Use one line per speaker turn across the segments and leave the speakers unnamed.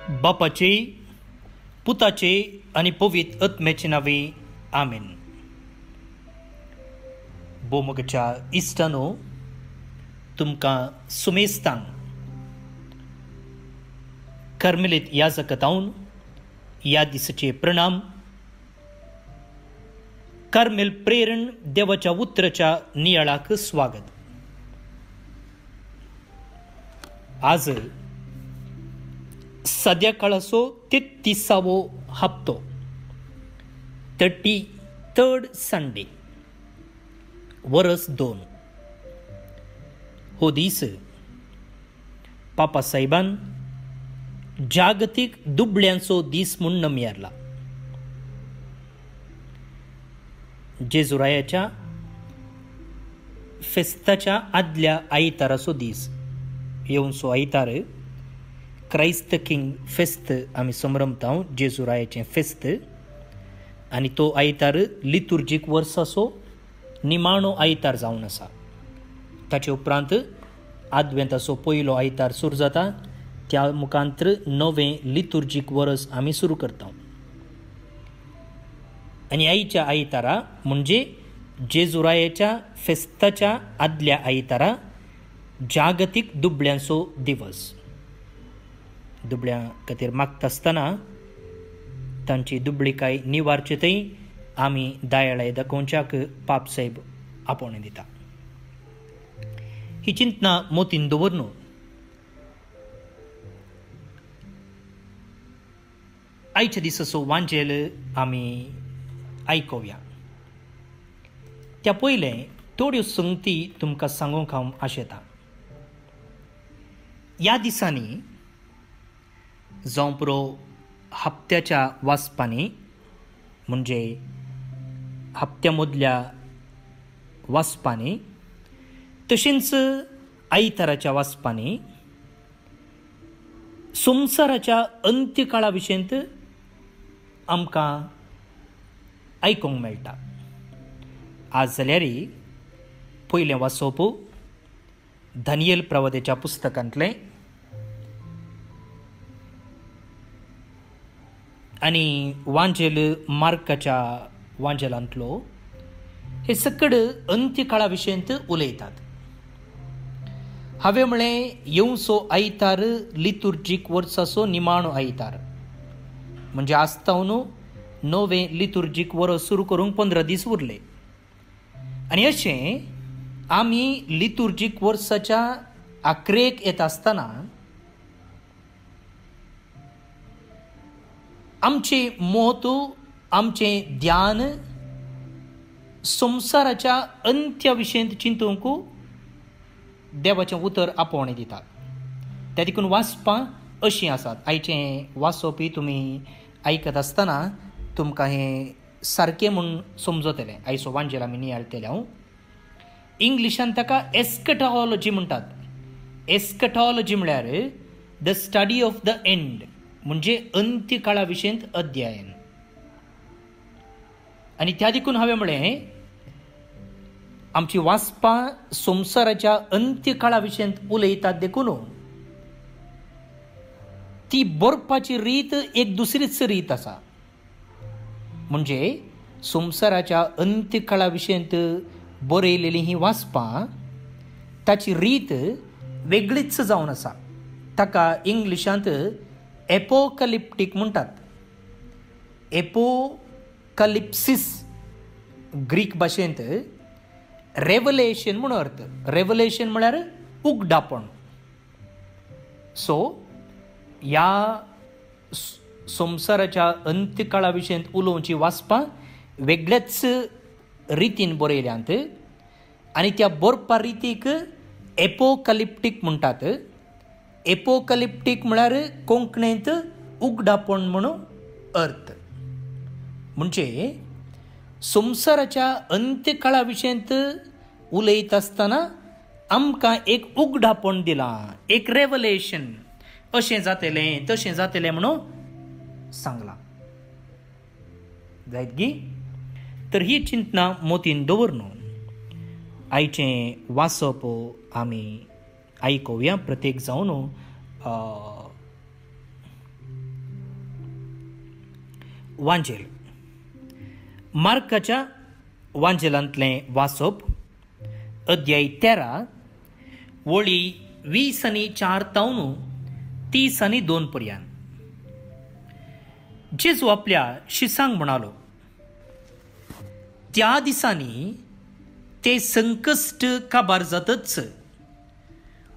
बापाचे, पुताचे आणि पवित्र आत्म्याचे नावे आमेन. बोमगच्या इश्टानो, तुमकां सुमेस्तांक कर्मेलीत याजकतावन ह्या दिसाचे प्रणाम. कार्मेल प्रेरण देवाच्या उतराच्या नियाळाक स्वागत. आज संध्याकाळाचो 33वो हप्तो, 33rd संडे, वर्स 2. हो दीस पापा साहेबान जागतीक दुबळ्यांचो दीस म्हूण नमयारला. जेजुरायाच्या फेस्ताच्या आदल्या आयताराचो दीस. येवनचो आयतार क्राइस्त किंग फेस्त आमी संभ्रमता, जेजुरायाचें फेस्त. आनी तो आयतार लितुर्जीक वर्साचो निमाणो आयतार जावन आसा. ताचे उपरांत आदवेंताचो पयलो आयतार सुरू जाता. त्या मुखांतर नवें लितुर्जीक वर्स आमी सुरू करता. आनी आयच्या आयतारा म्हणजे जेजुरायाच्या फेस्ताच्या आदल्या आयतारा जागतीक दुबळ्यांचो दिवस. दुबळ्यां खातीर मागता आसतना तांची दुबळीकाय निवारचे थंय आमी दयाळाय दाखोवच्याक पाप साहेब आपोवणें दिता. ही चिंतना मोतीन दवरून आयच्या दिसाचो वांजेल आमी आयकोवया. त्या पयलें थोड्यो संगती तुमकां सांगूंक हांव आशेतां. ह्या दिसांनी जावं पुरो हप्त्याच्या वाचपांनी, म्हणजे हप्त्या मदल्या वाचपांनी, तशेंच आयताराच्या वाचपांनी संवसाराच्या अंत्यकाळा विशयंत आमकां आयकूंक मेळटा. आज जाल्यार पयलें वाचप दानियेल प्रवादेच्या पुस्तकांतलें आनी वांजेल मार्काच्या वांजेलांतलो. हे सकड अंत्यकाळा विशयंत उलयतात. हांवें म्हळें येवचो आयतार लितुर्जीक वर्साचो निमाणो आयतार, म्हणजे आस्तावन नवें लितुर्जीक वर्स सुरू करूंक 15 दीस उरले. आनी अशें आमी लितुर्जीक वर्साच्या आखरेक येता आसतना आमचें म्हत्व, आमचें ध्यान संवसाराच्या अंत्या विशयंत चिंतूंक देवाचें उतर आपोवणें दितात. त्या देखून वाचपां अशीं आसात. आयचें वाचप तुमी आयकत आसतना तुमकां हें सारकें म्हूण समजतलें. आयचो वांजेल आमी नियाळटले हांव. इंग्लिशान ताका एस्कटॉलॉजी म्हणटात. एस्कटॉलॉजी म्हळ्यार the study of the end, म्हणजे अंत्यकाळा विशयंत अध्ययन. आनी त्या देखून हांवें म्हळें आमची वाचपां संवसाराच्या अंत्यकाळा विशयंत उलयतात देखून ती बरपाची रीत एक दुसरीच रीत आसा. म्हणजे संवसाराच्या अंत्यकाळा विशयंत बरयलेलीं ही वाचपां, ताची रीत वेगळीच जावन आसा. ताका इंग्लिशांत एपोकलिप्टीक म्हणटात. एपोकलिप्सीस ग्रीक भाशेंत रेवलेशन म्हूण अर्थ. रेवलेशन म्हळ्यार उगडापण. सो ह्या संवसाराच्या अंत्यकाळा विशयंत उलोवची वाचपां वेगळ्याच रितीन बरयल्यांत. आनी त्या बरपा रितीक एपोकलिप्टीक म्हणटात. एपोकलिप्टीक म्हळ्यार कोंकणींत उगडापण म्हणून अर्थ. म्हणजे संवसाराच्या अंत्यकाळा विशयंत उलयत आसतना आमकां एक उगडापण दिलां, एक रेवलेशन. अशें जातलें तशें जातलें म्हणून सांगलां. जायत गी. तर ही चिंतना मोतीन दवरून आयचें वाचप आमी आयकोवया. प्रत्येक जावन वांजेल. मार्काच्या वांजेलांतलें वाचप अध्याय 13 वळी 20:4 ते 30:2 पर्यंत. जेजू आपल्या शिसांक म्हणालो, त्या दिसांनी ते संकश्ट काबार जातच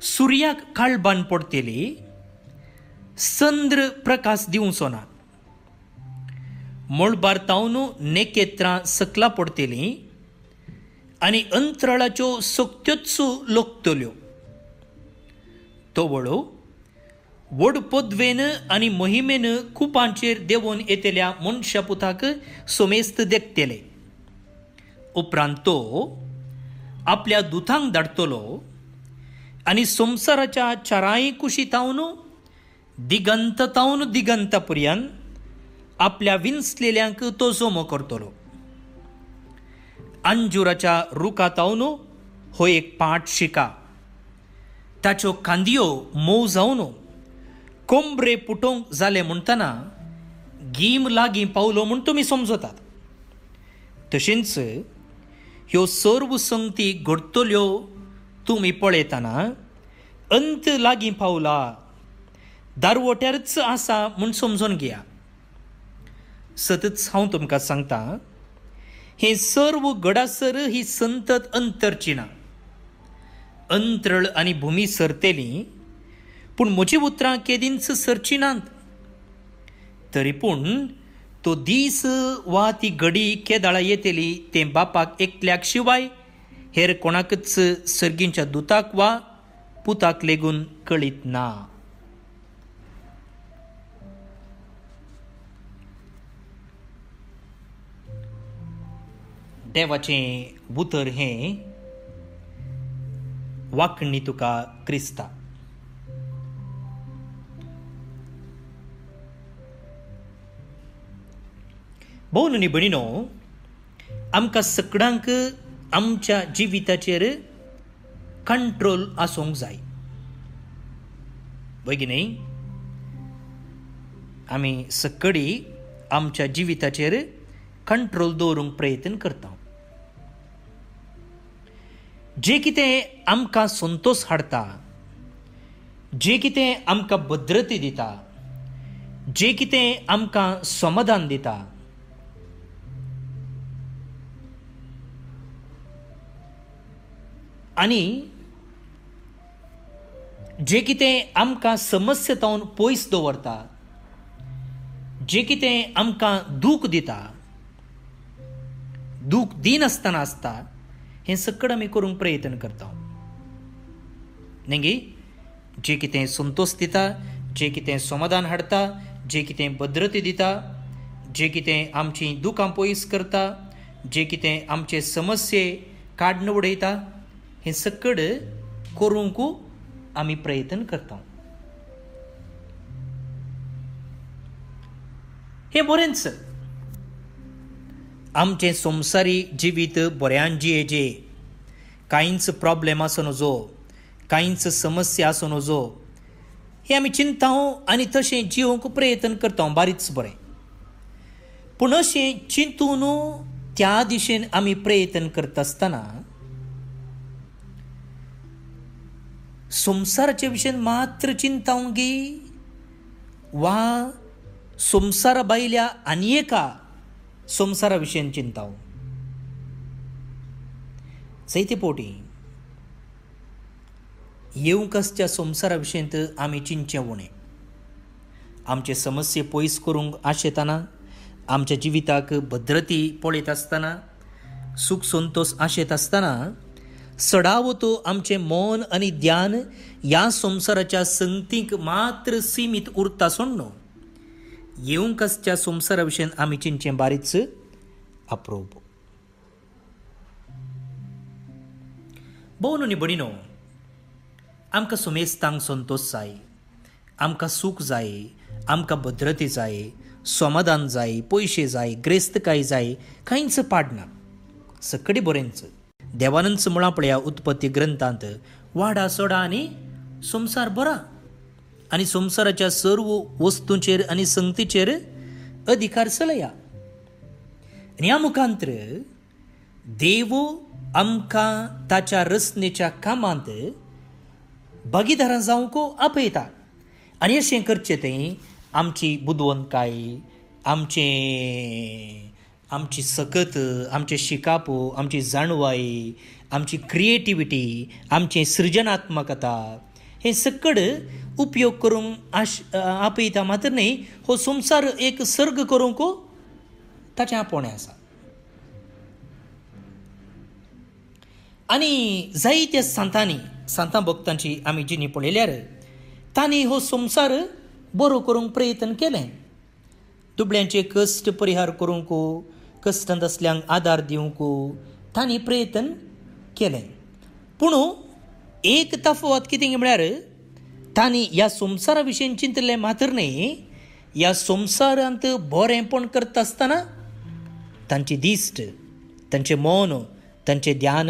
सुर्याक काळबान पडटली, चंद्र प्रकाश दिवचो ना, मोळबार तावन नेकेत्रां सकला पडटलीं आनी अंतराळाच्यो सोक्त्योच लोकतल्यो. तो वळो व्हड पदवेन आनी मोहिमेन कुपांचेर देंवून येतल्या मनशा पुताक सोमेस्त देखतले. उपरांत तो आपल्या दुतांक धाडटलो आनी संवसाराच्या चाराय कुशी तावन दिगंता पर्यंत आपल्या विंचलेल्यांक तो जोमो करतलो. अंजुराच्या रुखा तावन हो एक पाट शिका, ताच्यो कांदयो मोव जावन कोंबरे पुटोवंक जाले म्हणटना गीम लागीं पावलो म्हूण तुमी समजतात. तशेंच ह्यो सर्व संगती घडटल्यो तुमी पळयतना अंत लागीं पावला, दारवट्यारच आसा म्हूण समजून घेया. सतत हांव तुमकां सांगता, हे सर्व घडासर ही संतत अंतरची ना. अंतरळ आनी भुमी सरतेली, पूण म्हजी उतरां केदींच सरची नात. तरी पूण तो दीस वा ती घडी केदाळा येतली तें बापाक एकल्याक शिवाय हेर कोणाकच सर्गींच्या दुताक वा पुताक लेगून कळीत ना. देवाचें उतर हें वाकणी तुका क्रिस्ता. भोव न्ही भणिनो, आमकां सगळ्यांक आमच्या जिविताचेर कंट्रोल आसूंक जाय. बेगिनी आमी सगळी आमच्या जिविताचेर कंट्रोल दवरूंक प्रयत्न करता. जे कितें आमकां संतोश हाडटा, जे कितें आमकां भद्रती दिता, जे कितें आमकां समाधान दिता, आनी जे कितें आमकां समस्येतावन पयस दवरता, जे कितें आमकां दूख दिता, दूख दिनासतना आसता, हें सगळें आमी करूंक प्रयत्न करता. न्ही, जे कितें संतोश दिता, जे कितें समाधान हाडटा, जे कितें भद्रती दिता, जे कितें आमची दुखां पयस करता, जे कितें आमचे समस्ये काडून उडयता, हें सगळें करूंक आमी प्रयत्न करता. हें बरेंच. आमचें संवसारी जिवीत बऱ्यान जियेजे, कांयच प्रॉब्लेम आसूं नजो, कांयच समस्या आसूं नजो, हें आमी चिंताव आनी तशें जिवंक प्रयत्न करता, बारीच बरें. पूण अशें चिंतून त्या दिशेन आमी प्रयत्न करता आसतना संवसाराचे विशयन मात्र चिंतावंगी वा संवसारा भायल्या आनी एका संवसारा विशयन चिंताव. जायते पोटी येवंकसच्या संवसारा विशयन आमी चिंतचें उणें. आमचे समस्ये पयस करूंक आशेतना, आमच्या जिविताक भद्रती पळयत आसतना, सूख संतोश आशेत आसतना सडावतो आमचें मन आनी ध्यान ह्या संवसाराच्या संगतीक मात्र सीमीत उरता सोडून येवंकसच्या संवसारा विशयन आमी चिंतचें बारीच अप्रूप. भोव न्ही भणिनो, आमकां सुमेस्तांक संतोश जाय, आमकां सूख जाय, आमकां भद्रती जाय, समाधान जाय, पयशे जाय, ग्रेस्तकाय जाय, कांयच पाडना, सगळें बरेंच. देवानंद मुळां पळया उत्पत्ती ग्रंथांत, वाडा सोडा आनी संवसार बरा, आनी संवसाराच्या सर्व वस्तूंचेर आनी संगतीचेर अधिकार चलया. आनी ह्या मुखांतर देव आमकां ताच्या रचनेच्या कामांत भागीदारां जावंक आपयता. आनी अशें करचें तें आमची बुदवंतकाय, आमची सकत, आमचे शिकाप, आमची जाणवाई, आमची क्रिएटिविटी, आमचें सृजनात्मकता हे सकड उपयोग करूंक आपयता. मात्र न्ही, हो संवसार एक सर्ग करूंक ताचें आपोवणें आसा. आनी जायत्या सांतां भक्तांची आमी जिणी पळयल्यार तांणी हो संवसार बरो करूंक प्रयत्न केलें. दुबळ्यांचे कश्ट परिहार करूंक, कश्टांत असल्यांक आदार दिवंक तांणी प्रयत्न केलें. पूण एक तफावत कितें म्हळ्यार तांणी ह्या संवसारा विशीं चिंतलें मात्र न्ही, ह्या संवसारांत बरेंपण करता आसतना तांची दिश्ट, तांचें मन, तांचें ध्यान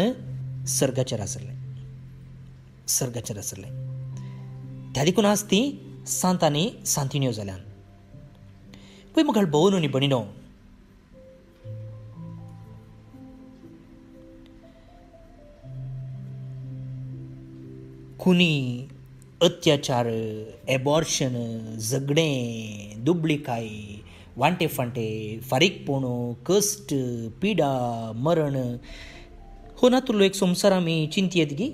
सर्गाचेर आसलें. त्या देखून आज तीं सांतांनी सांतिण्यो जाल्यान. पळय मुखार भोवनो न्ही भणिनो, खुनी, अत्याचार, एबॉर्शन, झगडें, दुबळीकाय, वांटे फांटे, फारीकपण, कश्ट, पिडा, मरण हो नातुरलो एक संवसार आमी चिंतयेत गी.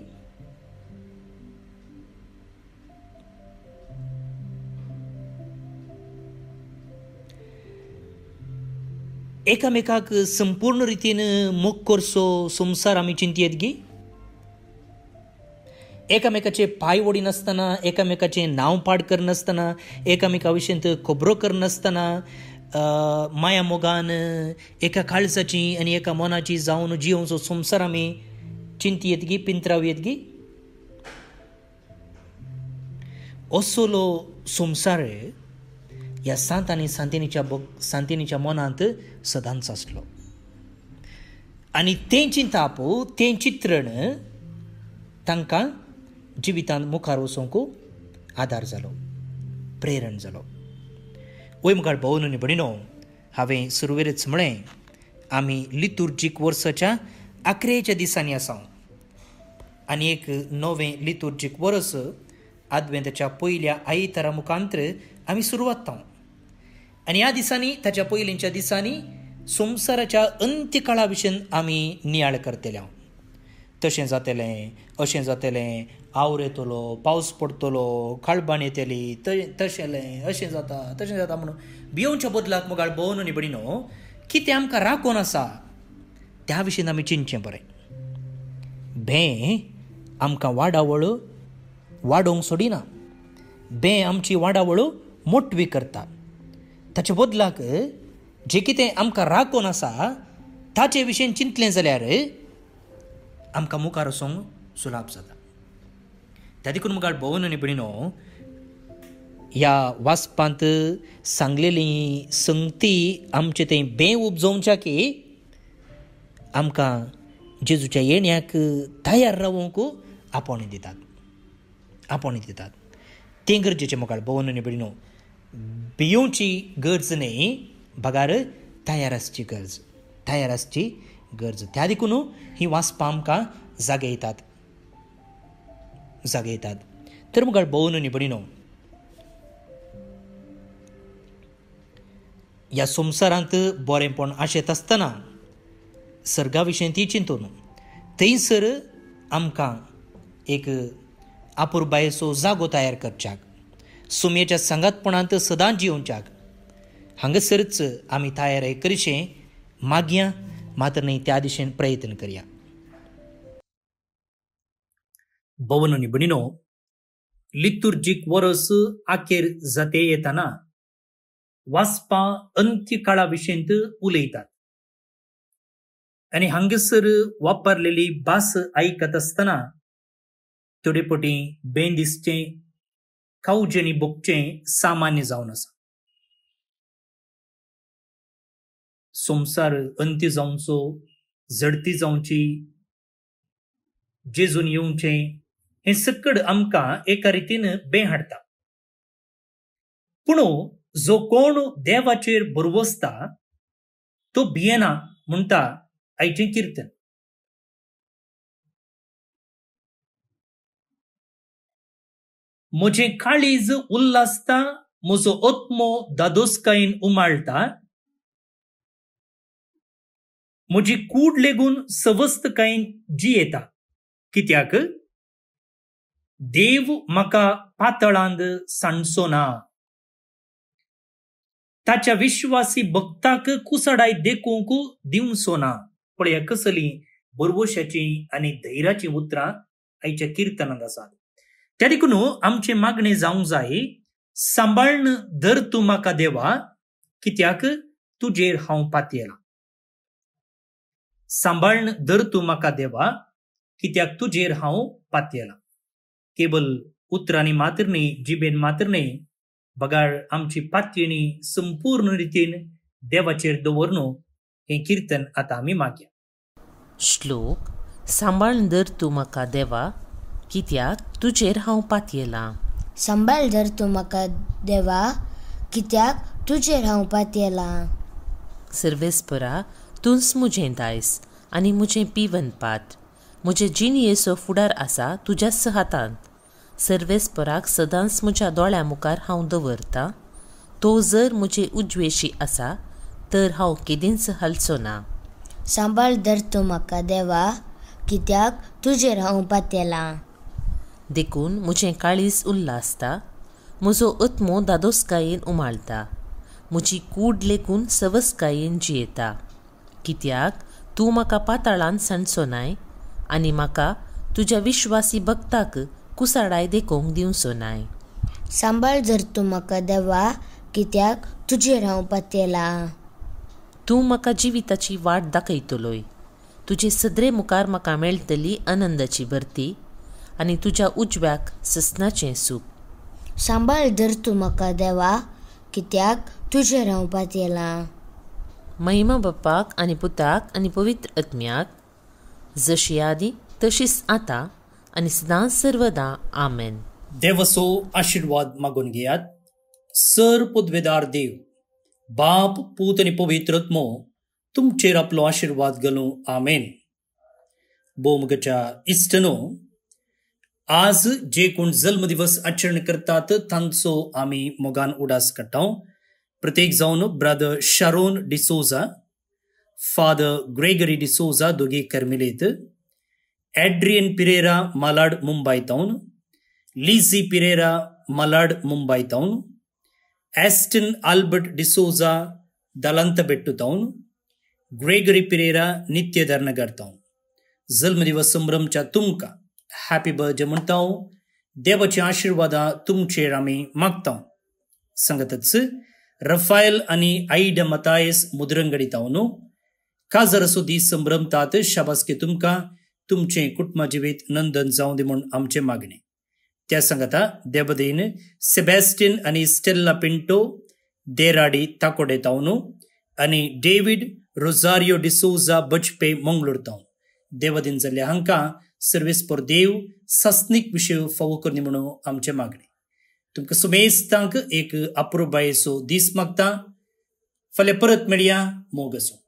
एकामेकाक संपूर्ण रितीन मोग करचो संवसार आमी चिंतयेत गी. एकामेकाचे पांय ओडिनासतना, एकामेकाचें नांव पाड करनासतना, एकामेका विशीं खबरो करनासतना, माया मोगान एका काळजाची आनी एका मनाची जावन जियोवचो संवसार आमी चिंतयेत गी, पिंतरावयेत गी. असलो संवसार ह्या सांत आनी सांतिनीच्या मनांत सदांच आसलो. आनी तें चिंताप, तें चित्रण तांकां जिवितांत मुखार वचोंक आदार जालो, प्रेरण जालो. वय मुखार भोवनो न्ही भणिनो, हांवें सुरवेरेच म्हळें आमी लितुर्जीक वर्साच्या 11 दिसांनी आसा आनी एक नवें लितुर्जीक वर्स आदवेंताच्या पयल्या आयतारा मुखांतर आमी सुरवात जावं. आनी ह्या दिसांनी, ताच्या पयलींच्या दिसांनी संवसाराच्या अंत्यकाळा विशीं आमी नियाळ करतले. तशें जातलें, अशें जातलें, आवर येतलो, पावस पडटलो, खळबाण येतली, तशें अशें जाता म्हणून भियोवच्या बदलाक मुखार भोवनो न्ही भणिनो, कितें आमकां राखून आसा त्या विशीं आमी चिंतचें बरें. भें आमकां वाडावळ वाडोवंक सोडिना, भें आमची वाडावळ मोटवी करता. ताचे बदलाक जें कितें आमकां राखून आसा ताचे विशीं चिंतलें जाल्यार आमकां मुखार वचोंक सुलाभ जाता. त्या देखून मुखार भोवनो न्ही भणिनो, ह्या वाचपांत सांगलेली संगती आमचें तें भें उपजोवच्याकी आमकां जेजूच्या येण्याक तयार रावूंक आपोवणें दितात. तें गरजेचें मुखार भोवनो न्ही भणिनो. भियोवची गरज न्ही, भागार तयार आसची गरज. त्या देखून ही वाचपां आमकां जागयतात. तर मुखार भोवनो न्ही भणिनो, ह्या संवसारांत बरेंपण आशेत आसतना सर्गा विशीं ती चिंतून थंयसर आमकां एक आपुरबायेचो जागो तयार करच्याक, सुमयेच्या सांगातपणांत सदांच जियोवच्याक हांगासरच आमी तयार करचें मागया. मात्र न्ही, त्या दिशेन प्रयत्न करया. भोवनो न्ही भणिनो, लितुर्जीक वर्स आखेर जाते येताना वाचपां अंत्यकाळा विशीं उलयतात. आनी हांगासर वापरलेली भास आयकत आसतना थोडे पटी भें दिसचें, खावचें आनी भोगचें सामान्य जावन आसा. संवसार अंत्य जावचो, झडती जावची, जेजून येवचें, हें सकड आमकां एका रितीन भें हाडटा. पूण जो कोण देवाचेर बरवसता तो भियेना म्हणटा आयचें कीर्तन. म्हजें काळीज उल्हासता, म्हजो ओत्मो दादोसकायेन उमाळटा, म्हजी कूड लेगून सवस्तकायेन जियेता. कित्याक देव म्हाका पातळांत सांडचोना. ताच्या विश्वासी भक्ताक कुसडाय देखूंक दिवचो ना. पळया कसली बरवशाची आनी धैर्याची उतरां आयच्या किर्तनांत आसात. त्या देखून आमचे मागणे जावंक जाय, सांबाळन धर तूं म्हाका देवा, कित्याक तुजेर हांव पातयेला. सांबाळन धर तूं म्हाका देवा, कित्याक तुजेर हांव पातयेला. केवल उतरांनी मात्र न्ही, जिबेन मात्र न्ही, बगाळ आमची पातयेणी संपूर्ण रितीन देवाचेर दवरन हे किर्तन आतां आमी मागया.
श्लोक. सांबाळन धर तूं म्हाका देवा, कित्याक तुजेर हांव पातयेला.
सांबाळ धर तूं म्हाका देवा, कित्याक तुजेर हांव पातयेला.
सर्वेस्परा, तूंच मुजें दायज आनी मुजें पिवनपात. म्हजें जीण येसो फुडार आसा तुज्याच हातांत. सर्वेस्पराक सदांच म्हज्या दोळ्या मुखार हांव दवरतां. तो जर म्हजे उजवेशी आसा तर हांव केदींच हालचो ना.
सांबाळ धर तूं म्हाका देवा, कित्याक तुजेर हांव पातयेला.
देखून म्हजें काळीज उल्हासता, म्हजो ओत्मो दादोसकायेन उमाळटा, म्हजी कूड लेगून सवस्कायेन जियेता. कित्याक तूं म्हाका पाताळांत सांडचोनाय आनी म्हाका तुज्या विश्वासी भक्ताक कुसाडाय देखूंक दिवचो नाय.
सांबाळ धर तूं म्हाका देवा, कित्याक तुजेर हांव पातयेला.
तूं म्हाका जिविताची वाट दाखयतलोय. तुजे सदरे मुखार म्हाका मेळटली आनंदाची भरती आनी तुज्या उजव्याक ससनाचें सूख.
सांबाळ धर तूं म्हाका देवा, कित्याक तुजेर हांव पातयेला.
महिमा बापाक आनी पुताक आनी पवित्र आत्म्याक, जशी आदी तशीच आतां आनी सदांच सर्वदा. आमेन.
देवाचो आशिर्वाद मागून घेयात. सर पदवेदार देव, बाप, पूत आनी पवित्र आत्मो तुमचेर आपलो आशिर्वाद घालूं. आमेन. बोमगच्या इश्टनो, आज जे कोण जल्मदिवस आचरण करतात तांचो आमी मोगान उडास काडटा. प्रत्येक जावन brother Sharon D'Souza, father Gregory D'Souza दोगी कर्मिलेत, Adrian Pereira Malad Mumbai town, Lizzy Pereira Malad Mumbai town, Aston Albert D'Souza Dalantabettu town, Gregory Pereira Nityadharnagar town. जल्मदिवस संभ्रमच्या तुमकां हॅपी बर्थडे म्हणटा. देवाची आशिर्वादा तुमचेर आमी मागता. सांगतच रफायल आनी आईडा मतायस मुद्रंगडी टाउन काजरसो दीस संभ्रमतात. शाबासकी तुमकां, तुमचे कुटुंब जिवीत नंदन जावं दी म्हूण आमचे मागणे. त्या सांगता देबदेन सेबॅस्टियन आनी स्टेल्ला पिंटो देराडी ताकोडे टाउन आनी डेविड रोजारियो डिसोजा बजपे मंगळूर टाउन. देवदीन जाल्ल्या हांकां सर्वेस्पर देव सस्नीक विशय फावो करनी म्हणून आमचे मागणे. तुमकां सुमेस्तांक एक अप्रुबायेचो दीस मागता. फाल्यां परत मेळया. मोग आसूं.